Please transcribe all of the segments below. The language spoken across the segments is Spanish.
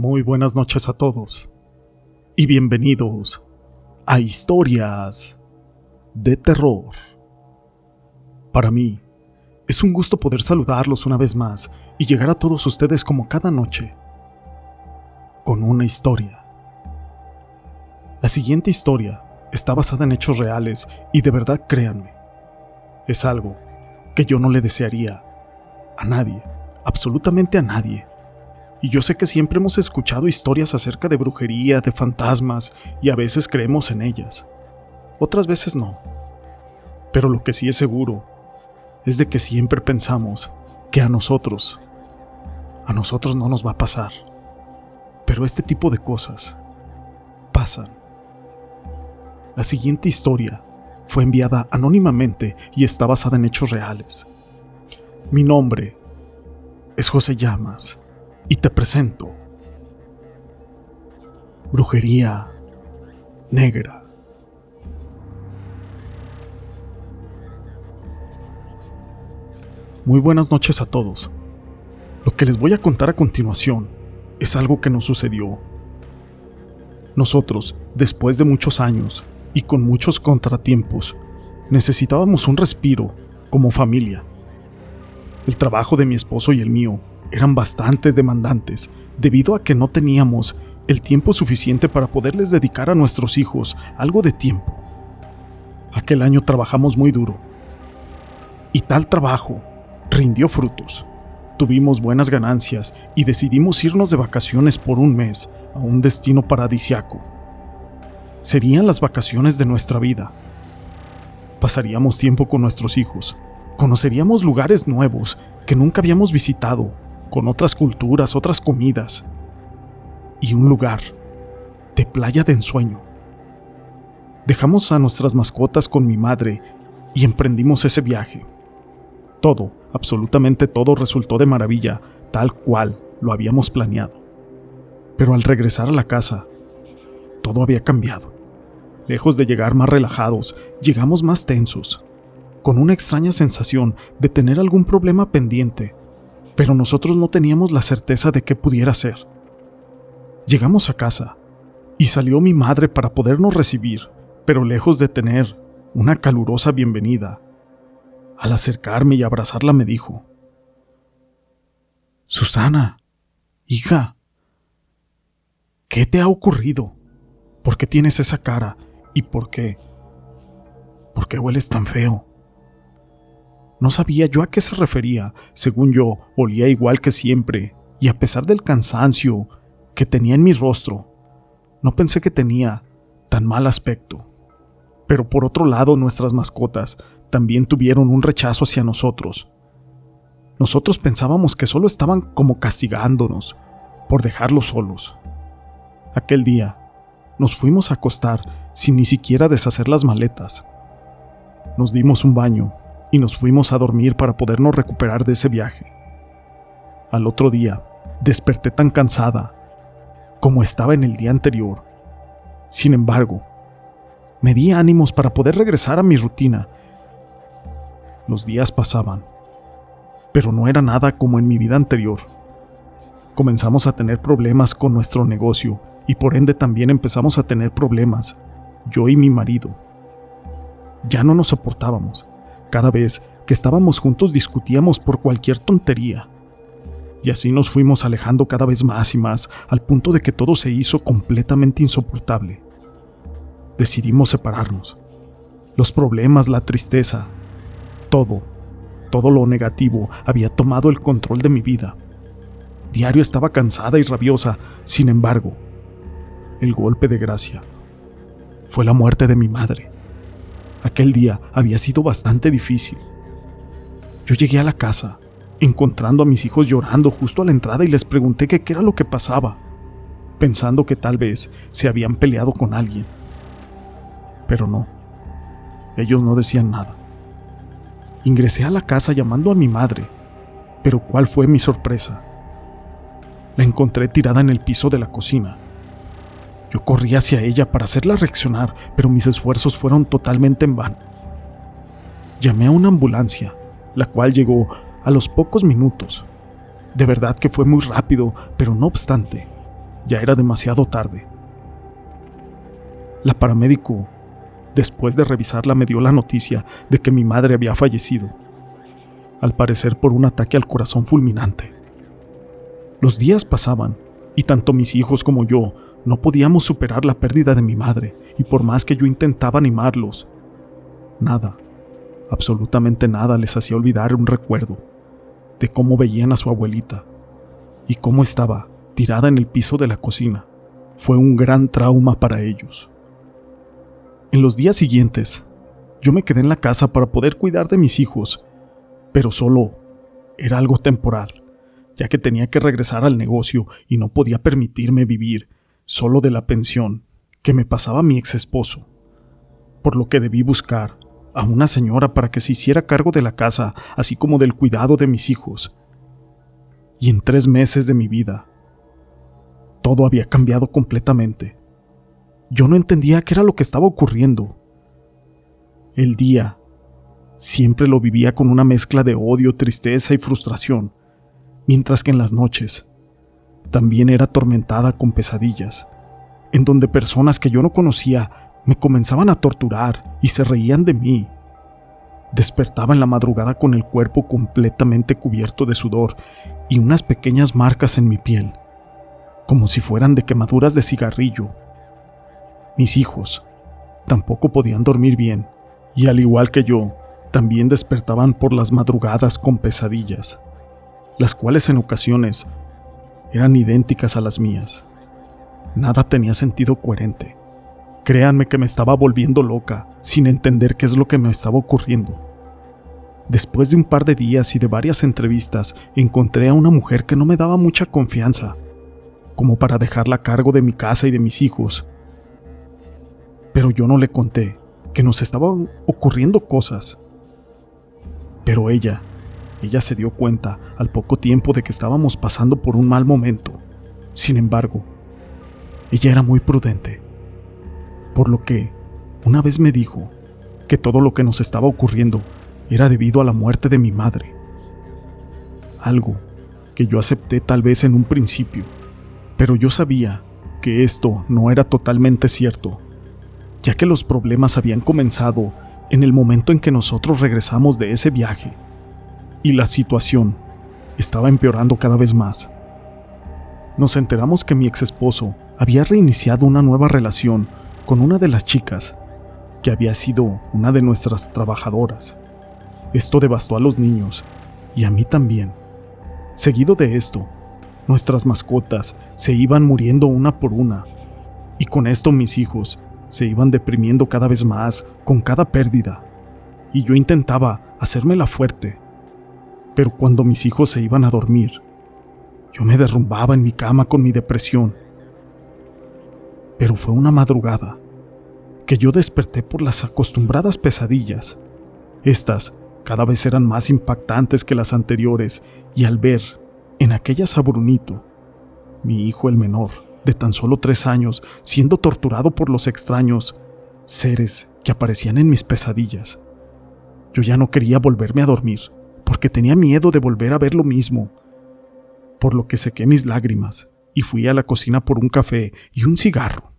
Muy buenas noches a todos y bienvenidos a Historias de Terror. Para mí es un gusto poder saludarlos una vez más y llegar a todos ustedes como cada noche con una historia. La siguiente historia está basada en hechos reales y de verdad créanme, es algo que yo no le desearía a nadie, absolutamente a nadie. Y yo sé que siempre hemos escuchado historias acerca de brujería, de fantasmas, y a veces creemos en ellas. Otras veces no. Pero lo que sí es seguro es de que siempre pensamos que a nosotros no nos va a pasar. Pero este tipo de cosas pasan. La siguiente historia fue enviada anónimamente y está basada en hechos reales. Mi nombre es José Llamas. Y te presento Brujería Negra. Muy buenas noches a todos. Lo que les voy a contar a continuación es algo que nos sucedió. Nosotros, después de muchos años y con muchos contratiempos, necesitábamos un respiro como familia. El trabajo de mi esposo y el mío eran bastante demandantes, debido a que no teníamos el tiempo suficiente para poderles dedicar a nuestros hijos algo de tiempo. Aquel año trabajamos muy duro, y tal trabajo rindió frutos. Tuvimos buenas ganancias y decidimos irnos de vacaciones por un mes a un destino paradisiaco. Serían las vacaciones de nuestra vida. Pasaríamos tiempo con nuestros hijos, conoceríamos lugares nuevos que nunca habíamos visitado, con otras culturas, otras comidas, y un lugar de playa de ensueño. Dejamos a nuestras mascotas con mi madre y emprendimos ese viaje. Todo, absolutamente todo resultó de maravilla, tal cual lo habíamos planeado. Pero al regresar a la casa, todo había cambiado. Lejos de llegar más relajados, llegamos más tensos, con una extraña sensación de tener algún problema pendiente, pero nosotros no teníamos la certeza de qué pudiera ser. Llegamos a casa y salió mi madre para podernos recibir, pero lejos de tener una calurosa bienvenida, al acercarme y abrazarla me dijo: «Susana, hija, ¿qué te ha ocurrido? ¿Por qué tienes esa cara? ¿Y por qué hueles tan feo?» No sabía yo a qué se refería. Según yo, olía igual que siempre, y a pesar del cansancio que tenía en mi rostro, no pensé que tenía tan mal aspecto. Pero por otro lado, nuestras mascotas también tuvieron un rechazo hacia nosotros. Nosotros pensábamos que solo estaban como castigándonos por dejarlos solos. Aquel día, nos fuimos a acostar sin ni siquiera deshacer las maletas. Nos dimos un baño y nos fuimos a dormir para podernos recuperar de ese viaje. Al otro día, desperté tan cansada como estaba en el día anterior. Sin embargo, me di ánimos para poder regresar a mi rutina. Los días pasaban, pero no era nada como en mi vida anterior. Comenzamos a tener problemas con nuestro negocio y por ende también empezamos a tener problemas, yo y mi marido. Ya no nos soportábamos. Cada vez que estábamos juntos discutíamos por cualquier tontería. Y así nos fuimos alejando cada vez más y más, al punto de que todo se hizo completamente insoportable. Decidimos separarnos. Los problemas, la tristeza, todo lo negativo había tomado el control de mi vida. Diario estaba cansada y rabiosa. Sin embargo, el golpe de gracia fue la muerte de mi madre. Aquel día había sido bastante difícil. Yo llegué a la casa, encontrando a mis hijos llorando justo a la entrada y les pregunté qué era lo que pasaba, pensando que tal vez se habían peleado con alguien. Pero no, ellos no decían nada. Ingresé a la casa llamando a mi madre, pero ¿cuál fue mi sorpresa? La encontré tirada en el piso de la cocina. Yo corrí hacia ella para hacerla reaccionar, pero mis esfuerzos fueron totalmente en vano. Llamé a una ambulancia, la cual llegó a los pocos minutos. De verdad que fue muy rápido, pero no obstante, ya era demasiado tarde. La paramédico, después de revisarla, me dio la noticia de que mi madre había fallecido, al parecer por un ataque al corazón fulminante. Los días pasaban y tanto mis hijos como yo no podíamos superar la pérdida de mi madre, y por más que yo intentaba animarlos, nada, absolutamente nada les hacía olvidar un recuerdo de cómo veían a su abuelita y cómo estaba tirada en el piso de la cocina. Fue un gran trauma para ellos. En los días siguientes, yo me quedé en la casa para poder cuidar de mis hijos, pero solo era algo temporal, ya que tenía que regresar al negocio y no podía permitirme vivir solo de la pensión que me pasaba mi ex esposo, por lo que debí buscar a una señora para que se hiciera cargo de la casa, así como del cuidado de mis hijos. Y en 3 meses de mi vida, todo había cambiado completamente. Yo no entendía qué era lo que estaba ocurriendo. El día siempre lo vivía con una mezcla de odio, tristeza y frustración, mientras que en las noches también era atormentada con pesadillas, en donde personas que yo no conocía me comenzaban a torturar y se reían de mí. Despertaba en la madrugada con el cuerpo completamente cubierto de sudor y unas pequeñas marcas en mi piel, como si fueran de quemaduras de cigarrillo. Mis hijos tampoco podían dormir bien, y al igual que yo, también despertaban por las madrugadas con pesadillas, las cuales en ocasiones eran idénticas a las mías. Nada tenía sentido coherente. Créanme que me estaba volviendo loca, sin entender qué es lo que me estaba ocurriendo. Después de un par de días y de varias entrevistas, encontré a una mujer que no me daba mucha confianza, como para dejarla a cargo de mi casa y de mis hijos. Pero yo no le conté que nos estaban ocurriendo cosas. Pero ella se dio cuenta al poco tiempo de que estábamos pasando por un mal momento. Sin embargo, ella era muy prudente, por lo que una vez me dijo que todo lo que nos estaba ocurriendo era debido a la muerte de mi madre. Algo que yo acepté tal vez en un principio, pero yo sabía que esto no era totalmente cierto, ya que los problemas habían comenzado en el momento en que nosotros regresamos de ese viaje, y la situación estaba empeorando cada vez más. Nos enteramos que mi ex esposo había reiniciado una nueva relación con una de las chicas, que había sido una de nuestras trabajadoras. Esto devastó a los niños, y a mí también. Seguido de esto, nuestras mascotas se iban muriendo una por una, y con esto mis hijos se iban deprimiendo cada vez más con cada pérdida, y yo intentaba hacérmela fuerte, pero cuando mis hijos se iban a dormir, yo me derrumbaba en mi cama con mi depresión. Pero fue una madrugada que yo desperté por las acostumbradas pesadillas. Estas cada vez eran más impactantes que las anteriores, y al ver en aquellas a Brunito, mi hijo el menor, de tan solo 3 años, siendo torturado por los extraños seres que aparecían en mis pesadillas, yo ya no quería volverme a dormir, porque tenía miedo de volver a ver lo mismo, por lo que sequé mis lágrimas y fui a la cocina por un café y un cigarro.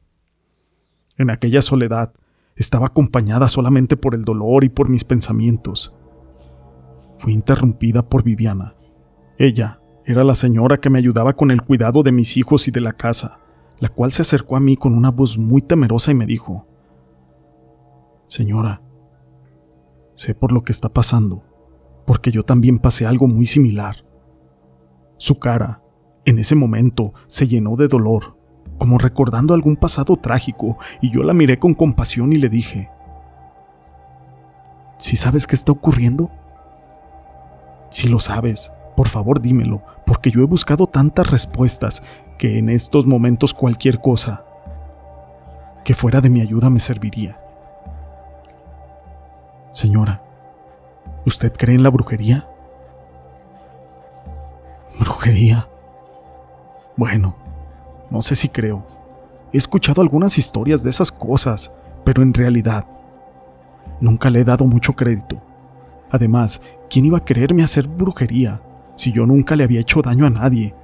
En aquella soledad estaba acompañada solamente por el dolor y por mis pensamientos. Fui interrumpida por Viviana. Ella era la señora que me ayudaba con el cuidado de mis hijos y de la casa, la cual se acercó a mí con una voz muy temerosa y me dijo: «Señora, sé por lo que está pasando, porque yo también pasé algo muy similar». Su cara, en ese momento, se llenó de dolor, como recordando algún pasado trágico, y yo la miré con compasión y le dije: «¿Sí sabes qué está ocurriendo? Si lo sabes, por favor dímelo, porque yo he buscado tantas respuestas que en estos momentos cualquier cosa que fuera de mi ayuda me serviría». «Señora, ¿usted cree en la brujería?» «¿Brujería? Bueno, no sé si creo. He escuchado algunas historias de esas cosas, pero en realidad nunca le he dado mucho crédito. Además, ¿quién iba a quererme hacer brujería si yo nunca le había hecho daño a nadie?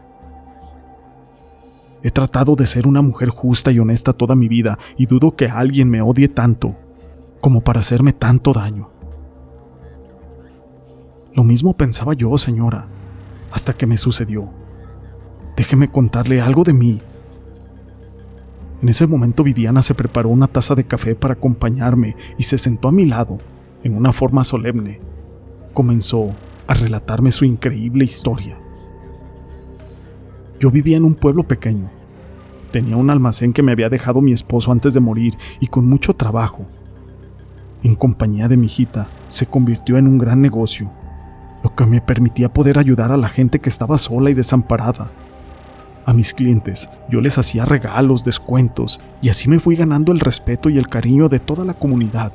He tratado de ser una mujer justa y honesta toda mi vida y dudo que alguien me odie tanto como para hacerme tanto daño. Lo mismo pensaba yo, señora, hasta que me sucedió. Déjeme contarle algo de mí. En ese momento Viviana se preparó una taza de café para acompañarme y se sentó a mi lado, en una forma solemne. Comenzó a relatarme su increíble historia. Yo vivía en un pueblo pequeño. Tenía un almacén que me había dejado mi esposo antes de morir y con mucho trabajo. En compañía de mi hijita, se convirtió en un gran negocio, lo que me permitía poder ayudar a la gente que estaba sola y desamparada. A mis clientes yo les hacía regalos, descuentos, y así me fui ganando el respeto y el cariño de toda la comunidad.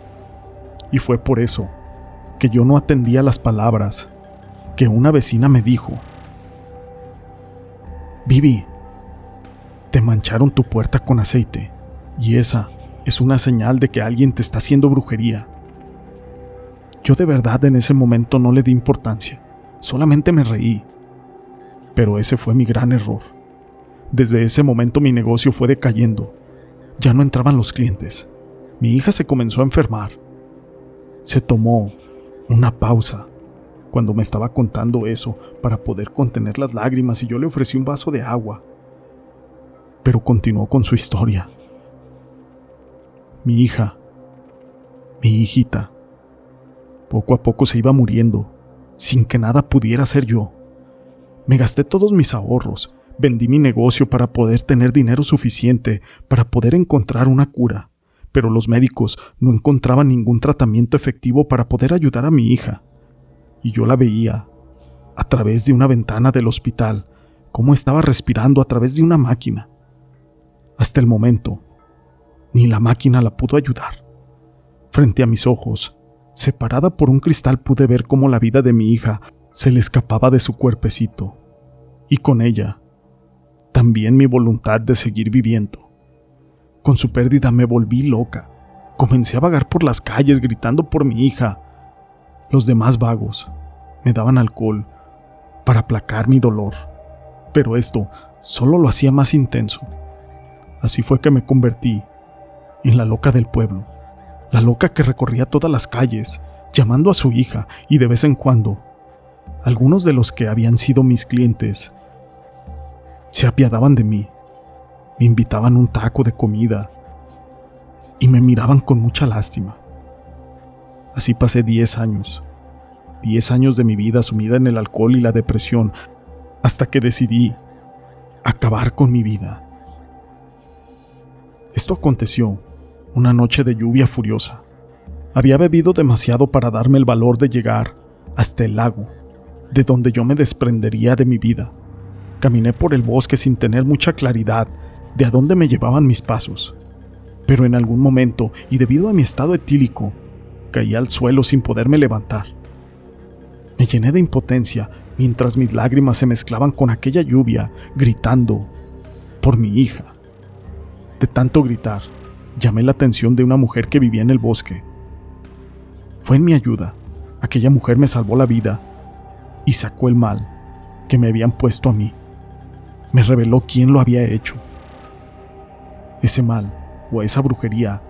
Y fue por eso que yo no atendía las palabras que una vecina me dijo: Vivi, te mancharon tu puerta con aceite, y esa es una señal de que alguien te está haciendo brujería. Yo de verdad en ese momento no le di importancia, solamente me reí. Pero ese fue mi gran error. Desde ese momento mi negocio fue decayendo. Ya no entraban los clientes. Mi hija se comenzó a enfermar. Se tomó una pausa cuando me estaba contando eso para poder contener las lágrimas y yo le ofrecí un vaso de agua. Pero continuó con su historia. Mi hijita, poco a poco se iba muriendo, sin que nada pudiera hacer yo. Me gasté todos mis ahorros, vendí mi negocio para poder tener dinero suficiente para poder encontrar una cura, pero los médicos no encontraban ningún tratamiento efectivo para poder ayudar a mi hija. Y yo la veía, a través de una ventana del hospital, cómo estaba respirando a través de una máquina. Hasta el momento, ni la máquina la pudo ayudar. Frente a mis ojos, separada por un cristal, pude ver cómo la vida de mi hija se le escapaba de su cuerpecito, y con ella, también mi voluntad de seguir viviendo. Con su pérdida me volví loca. Comencé a vagar por las calles gritando por mi hija. Los demás vagos me daban alcohol para aplacar mi dolor, pero esto solo lo hacía más intenso. Así fue que me convertí en la loca del pueblo, la loca que recorría todas las calles, llamando a su hija, y de vez en cuando, algunos de los que habían sido mis clientes se apiadaban de mí, me invitaban un taco de comida y me miraban con mucha lástima. Así pasé 10 años de mi vida sumida en el alcohol y la depresión, hasta que decidí acabar con mi vida. Esto aconteció una noche de lluvia furiosa. Había bebido demasiado para darme el valor de llegar hasta el lago, de donde yo me desprendería de mi vida. Caminé por el bosque sin tener mucha claridad de a dónde me llevaban mis pasos, pero en algún momento, y debido a mi estado etílico, caí al suelo sin poderme levantar. Me llené de impotencia mientras mis lágrimas se mezclaban con aquella lluvia, gritando por mi hija. De tanto gritar, llamé la atención de una mujer que vivía en el bosque. Fue en mi ayuda. Aquella mujer me salvó la vida y sacó el mal que me habían puesto a mí. Me reveló quién lo había hecho. Ese mal, o esa brujería,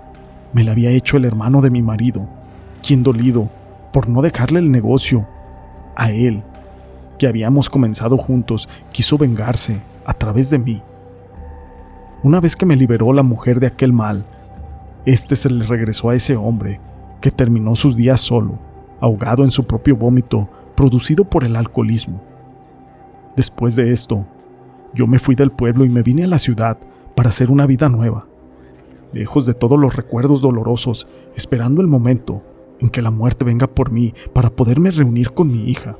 me la había hecho el hermano de mi marido, quien, dolido por no dejarle el negocio a él, que habíamos comenzado juntos, quiso vengarse a través de mí. Una vez que me liberó la mujer de aquel mal, este se le regresó a ese hombre, que terminó sus días solo, ahogado en su propio vómito, producido por el alcoholismo. Después de esto, yo me fui del pueblo y me vine a la ciudad para hacer una vida nueva, lejos de todos los recuerdos dolorosos, esperando el momento en que la muerte venga por mí para poderme reunir con mi hija.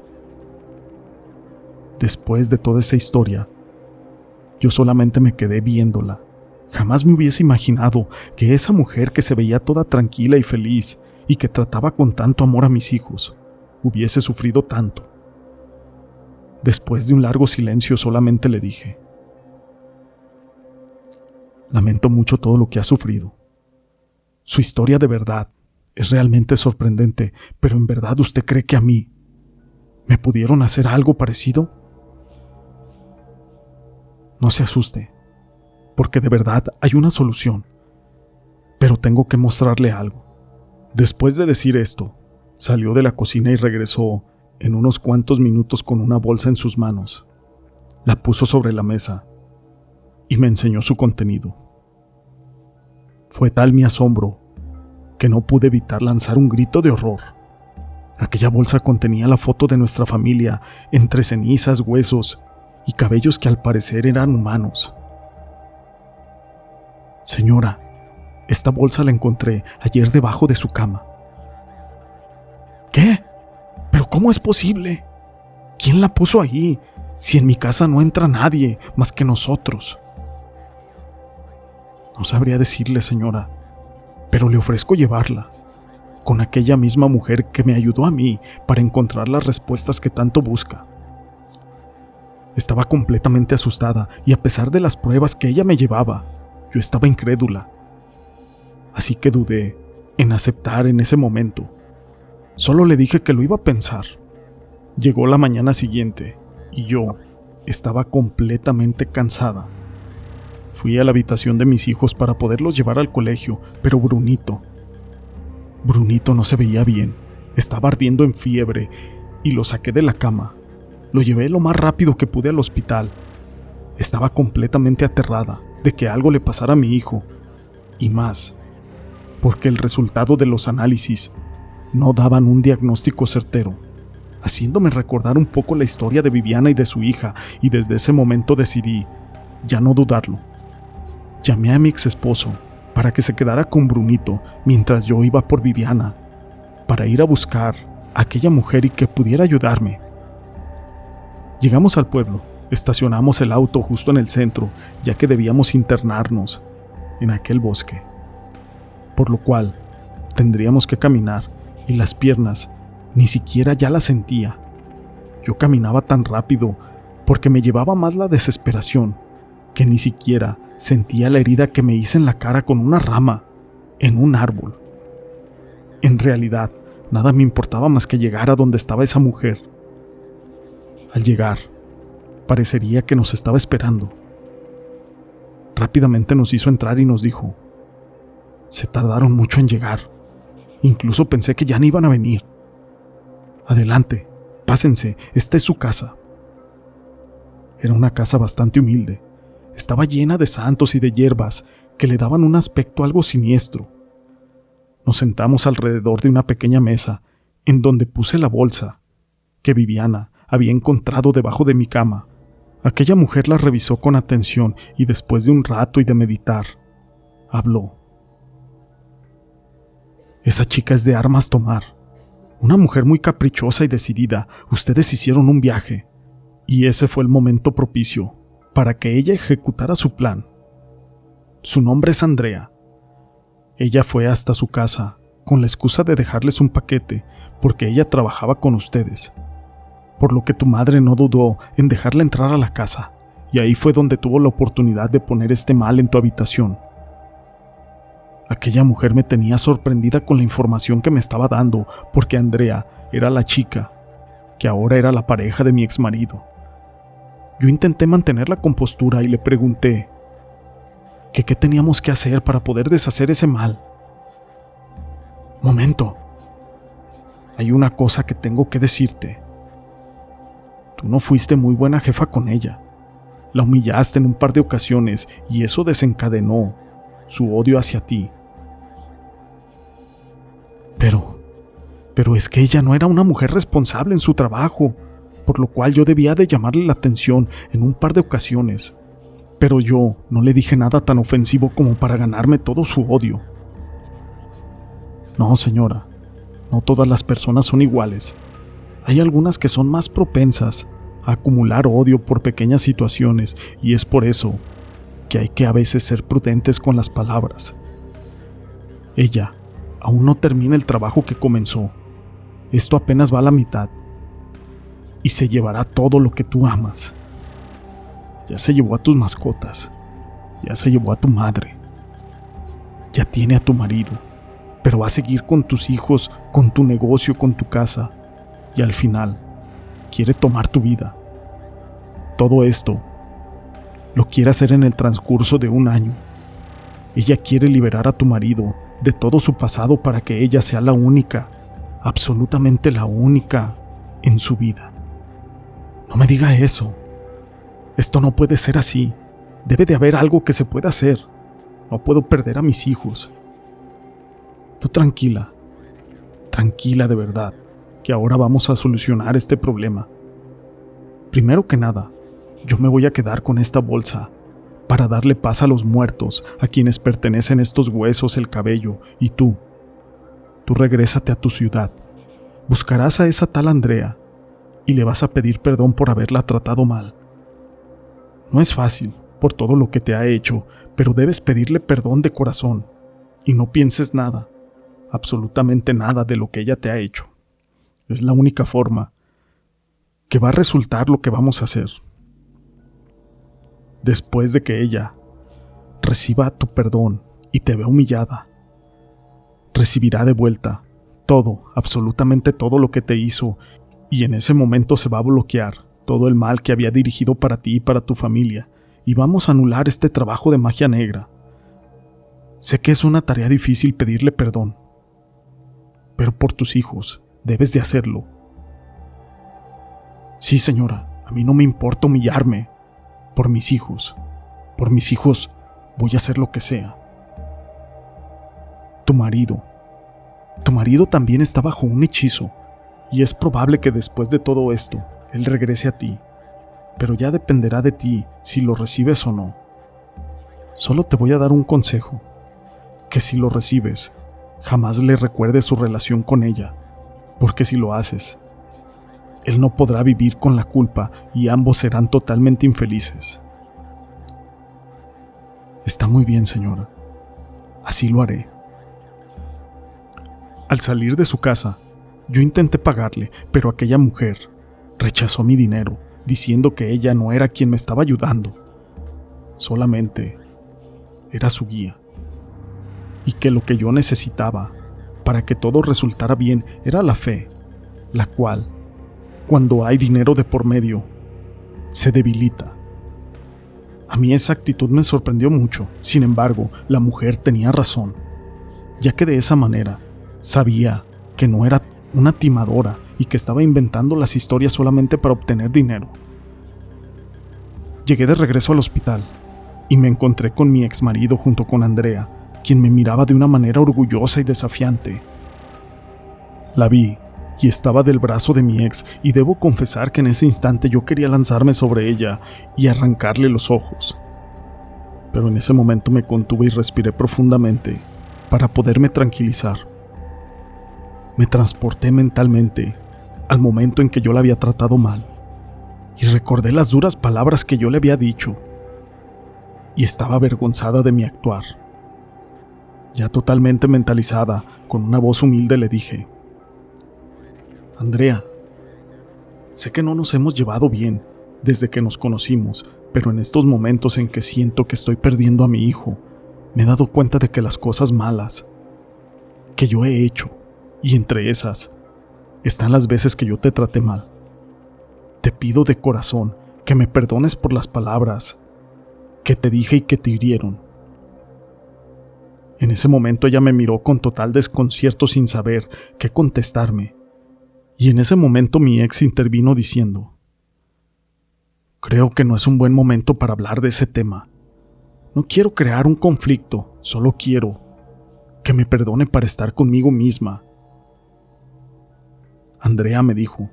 Después de toda esa historia, yo solamente me quedé viéndola. Jamás me hubiese imaginado que esa mujer que se veía toda tranquila y feliz y que trataba con tanto amor a mis hijos, hubiese sufrido tanto. Después de un largo silencio solamente le dije: lamento mucho todo lo que ha sufrido. Su historia de verdad es realmente sorprendente, pero ¿en verdad usted cree que a mí me pudieron hacer algo parecido? No se asuste, porque de verdad hay una solución, pero tengo que mostrarle algo. Después de decir esto, salió de la cocina y regresó en unos cuantos minutos con una bolsa en sus manos. La puso sobre la mesa y me enseñó su contenido. Fue tal mi asombro que no pude evitar lanzar un grito de horror. Aquella bolsa contenía la foto de nuestra familia entre cenizas, huesos y cabellos que al parecer eran humanos. Señora, esta bolsa la encontré ayer debajo de su cama. ¿Qué? ¿Pero cómo es posible? ¿Quién la puso ahí? Si en mi casa no entra nadie más que nosotros. No sabría decirle, señora, pero le ofrezco llevarla, con aquella misma mujer que me ayudó a mí para encontrar las respuestas que tanto busca. Estaba completamente asustada y a pesar de las pruebas que ella me llevaba, yo estaba incrédula. Así que dudé en aceptar en ese momento. Solo le dije que lo iba a pensar. Llegó la mañana siguiente y yo estaba completamente cansada. Fui a la habitación de mis hijos para poderlos llevar al colegio, pero Brunito no se veía bien. Estaba ardiendo en fiebre y lo saqué de la cama. Lo llevé lo más rápido que pude al hospital. Estaba completamente aterrada de que algo le pasara a mi hijo, y más, porque el resultado de los análisis no daban un diagnóstico certero, haciéndome recordar un poco la historia de Viviana y de su hija, y desde ese momento decidí ya no dudarlo. Llamé a mi ex esposo para que se quedara con Brunito mientras yo iba por Viviana, para ir a buscar a aquella mujer y que pudiera ayudarme. Llegamos al pueblo, estacionamos el auto justo en el centro, ya que debíamos internarnos en aquel bosque, por lo cual tendríamos que caminar y las piernas ni siquiera ya las sentía. Yo caminaba tan rápido porque me llevaba más la desesperación que ni siquiera sentía la herida que me hice en la cara con una rama en un árbol. En realidad, nada me importaba más que llegar a donde estaba esa mujer. Al llegar, parecería que nos estaba esperando. Rápidamente nos hizo entrar y nos dijo: se tardaron mucho en llegar. Incluso pensé que ya no iban a venir. Adelante, pásense, esta es su casa. Era una casa bastante humilde. Estaba llena de santos y de hierbas que le daban un aspecto algo siniestro. Nos sentamos alrededor de una pequeña mesa en donde puse la bolsa que Viviana había encontrado debajo de mi cama. Aquella mujer la revisó con atención y después de un rato y de meditar, habló. Esa chica es de armas tomar. Una mujer muy caprichosa y decidida. Ustedes hicieron un viaje y ese fue el momento propicio para que ella ejecutara su plan. Su nombre es Andrea. Ella fue hasta su casa con la excusa de dejarles un paquete porque ella trabajaba con ustedes, por lo que tu madre no dudó en dejarla entrar a la casa, y ahí fue donde tuvo la oportunidad de poner este mal en tu habitación. Aquella mujer me tenía sorprendida con la información que me estaba dando, porque Andrea era la chica que ahora era la pareja de mi exmarido. Yo intenté mantener la compostura y le pregunté que qué teníamos que hacer para poder deshacer ese mal. Momento, hay una cosa que tengo que decirte. Tú no fuiste muy buena jefa con ella. La humillaste en un par de ocasiones y eso desencadenó su odio hacia ti. Pero es que ella no era una mujer responsable en su trabajo, por lo cual yo debía de llamarle la atención en un par de ocasiones. Pero yo no le dije nada tan ofensivo como para ganarme todo su odio. No, señora, no todas las personas son iguales. Hay algunas que son más propensas a acumular odio por pequeñas situaciones y es por eso que hay que a veces ser prudentes con las palabras. Ella aún no termina el trabajo que comenzó. Esto apenas va a la mitad y se llevará todo lo que tú amas. Ya se llevó a tus mascotas, ya se llevó a tu madre, ya tiene a tu marido, pero va a seguir con tus hijos, con tu negocio, con tu casa, y al final quiere tomar tu vida. Todo esto lo quiere hacer en el transcurso de 1 año. Ella quiere liberar a tu marido de todo su pasado para que ella sea la única, absolutamente la única en su vida. No me diga eso. Esto no puede ser así. Debe de haber algo que se pueda hacer. No puedo perder a mis hijos. Tú tranquila, tranquila de verdad, que ahora vamos a solucionar este problema. Primero que nada, yo me voy a quedar con esta bolsa para darle paz a los muertos, a quienes pertenecen estos huesos, el cabello, y tú regrésate a tu ciudad. Buscarás a esa tal Andrea y le vas a pedir perdón por haberla tratado mal. No es fácil por todo lo que te ha hecho, pero debes pedirle perdón de corazón y no pienses nada, absolutamente nada de lo que ella te ha hecho. Es la única forma que va a resultar lo que vamos a hacer. Después de que ella reciba tu perdón y te vea humillada, recibirá de vuelta todo, absolutamente todo lo que te hizo, y en ese momento se va a bloquear todo el mal que había dirigido para ti y para tu familia, y vamos a anular este trabajo de magia negra. Sé que es una tarea difícil pedirle perdón, pero por tus hijos debes de hacerlo. Sí, señora, a mí no me importa humillarme. Por mis hijos voy a hacer lo que sea. Tu marido también está bajo un hechizo, y es probable que después de todo esto, él regrese a ti, pero ya dependerá de ti si lo recibes o no. Solo te voy a dar un consejo, que si lo recibes, jamás le recuerdes su relación con ella, porque si lo haces, él no podrá vivir con la culpa y ambos serán totalmente infelices. Está muy bien, señora. Así lo haré. Al salir de su casa, yo intenté pagarle, pero aquella mujer rechazó mi dinero, diciendo que ella no era quien me estaba ayudando. Solamente era su guía. Y que lo que yo necesitaba para que todo resultara bien era la fe, la cual, cuando hay dinero de por medio, se debilita. A mí esa actitud me sorprendió mucho. Sin embargo, la mujer tenía razón, ya que de esa manera sabía que no era una timadora y que estaba inventando las historias solamente para obtener dinero. Llegué de regreso al hospital y me encontré con mi exmarido junto con Andrea, quien me miraba de una manera orgullosa y desafiante. La vi y estaba del brazo de mi ex, y debo confesar que en ese instante yo quería lanzarme sobre ella y arrancarle los ojos. Pero en ese momento me contuve y respiré profundamente para poderme tranquilizar. Me transporté mentalmente al momento en que yo la había tratado mal y recordé las duras palabras que yo le había dicho, y estaba avergonzada de mi actuar. Ya totalmente mentalizada, con una voz humilde le dije: Andrea, sé que no nos hemos llevado bien desde que nos conocimos, pero en estos momentos en que siento que estoy perdiendo a mi hijo, me he dado cuenta de que las cosas malas que yo he hecho, y entre esas están las veces que yo te traté mal. Te pido de corazón que me perdones por las palabras que te dije y que te hirieron. En ese momento ella me miró con total desconcierto sin saber qué contestarme. Y en ese momento mi ex intervino diciendo: creo que no es un buen momento para hablar de ese tema. No quiero crear un conflicto, solo quiero que me perdone para estar conmigo misma. Andrea me dijo: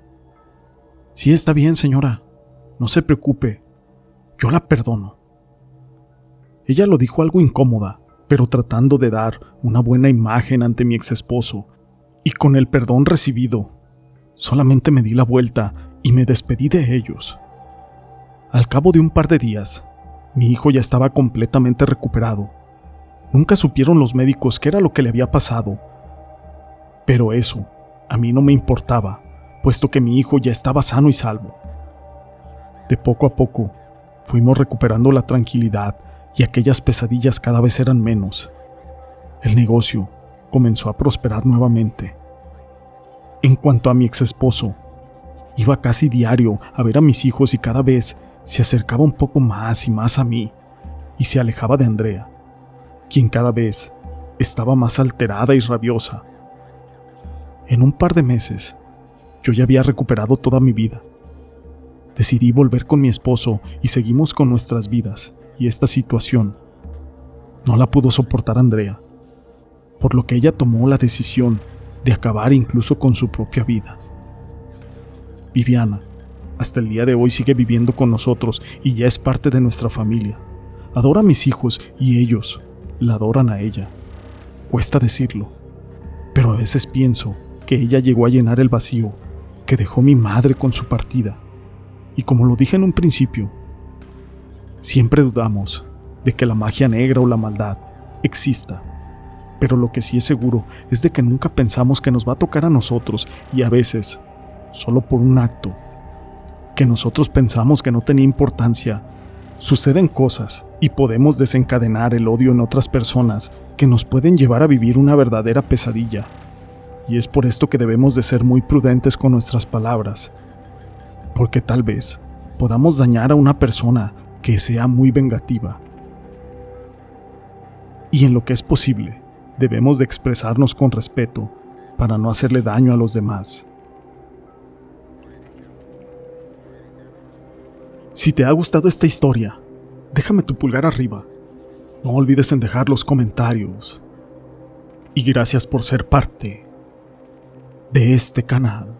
sí, está bien, señora, no se preocupe, yo la perdono. Ella lo dijo algo incómoda, pero tratando de dar una buena imagen ante mi ex esposo, y con el perdón recibido, solamente me di la vuelta y me despedí de ellos. Al cabo de un par de días, mi hijo ya estaba completamente recuperado. Nunca supieron los médicos qué era lo que le había pasado, pero eso a mí no me importaba, puesto que mi hijo ya estaba sano y salvo. De poco a poco, fuimos recuperando la tranquilidad y aquellas pesadillas cada vez eran menos. El negocio comenzó a prosperar nuevamente. En cuanto a mi ex esposo, iba casi diario a ver a mis hijos y cada vez se acercaba un poco más y más a mí y se alejaba de Andrea, quien cada vez estaba más alterada y rabiosa. En un par de meses, yo ya había recuperado toda mi vida. Decidí volver con mi esposo y seguimos con nuestras vidas, y esta situación no la pudo soportar Andrea, por lo que ella tomó la decisión de acabar incluso con su propia vida. Viviana, hasta el día de hoy sigue viviendo con nosotros y ya es parte de nuestra familia. Adora a mis hijos y ellos la adoran a ella. Cuesta decirlo, pero a veces pienso que ella llegó a llenar el vacío que dejó mi madre con su partida. Y como lo dije en un principio, siempre dudamos de que la magia negra o la maldad exista, pero lo que sí es seguro es de que nunca pensamos que nos va a tocar a nosotros, y a veces, solo por un acto que nosotros pensamos que no tenía importancia, suceden cosas y podemos desencadenar el odio en otras personas que nos pueden llevar a vivir una verdadera pesadilla. Y es por esto que debemos de ser muy prudentes con nuestras palabras, porque tal vez podamos dañar a una persona que sea muy vengativa. Y en lo que es posible, debemos de expresarnos con respeto para no hacerle daño a los demás. Si te ha gustado esta historia, déjame tu pulgar arriba. No olvides en dejar los comentarios. Y gracias por ser parte de este canal.